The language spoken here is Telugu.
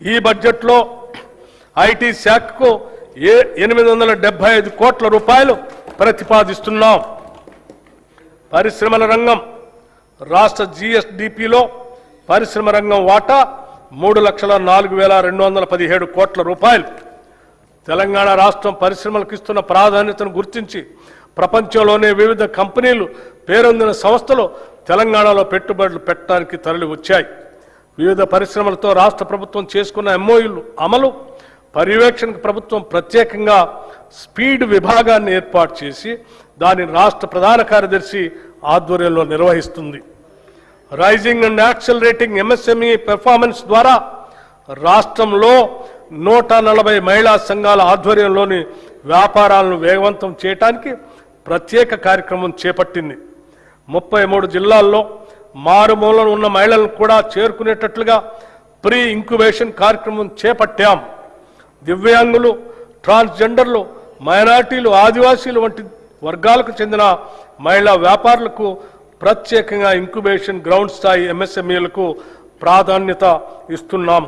ఈ బడ్జెట్లో ఐటీ శాఖకు 875 కోట్ల రూపాయలు ప్రతిపాదిస్తున్నాం. పరిశ్రమల రంగం రాష్ట్ర జీఎస్డిపిలో పరిశ్రమ రంగం వాటా 3,04,217 కోట్ల రూపాయలు. తెలంగాణ రాష్ట్రం పరిశ్రమలకు ఇస్తున్న ప్రాధాన్యతను గుర్తించి ప్రపంచంలోనే వివిధ కంపెనీలు పేరొందిన సంస్థలు తెలంగాణలో పెట్టుబడులు పెట్టడానికి తరలి వచ్చాయి. వివిధ పరిశ్రమలతో రాష్ట్ర ప్రభుత్వం చేసుకున్న ఎంఓయూలు అమలు పర్యవేక్షణకు ప్రభుత్వం ప్రత్యేకంగా స్పీడ్ విభాగాన్ని ఏర్పాటు చేసి దానిని రాష్ట్ర ప్రధాన కార్యదర్శి ఆధ్వర్యంలో నిర్వహిస్తుంది. Raising and accelerating MSME performance ద్వారా రాష్ట్రంలో 140 మహిళా సంఘాల ఆధ్వర్యంలోని వ్యాపారాలను వేగవంతం చేయడానికి ప్రత్యేక కార్యక్రమం చేపట్టింది. 33 జిల్లాల్లో మారుమూలన ఉన్న మహిళలను కూడా చేరుకునేటట్లుగా ప్రీ ఇంక్యుబేషన్ కార్యక్రమం చేపట్టాం. దివ్యాంగులు, ట్రాన్స్జెండర్లు, మైనార్టీలు, ఆదివాసీలు వంటి వర్గాలకు చెందిన మహిళా వ్యాపారులకు ప్రత్యేకంగా ఇంక్యుబేషన్ గ్రౌండ్ స్థాయి ఎంఎస్ఎంఈలకు ప్రాధాన్యత ఇస్తున్నాం.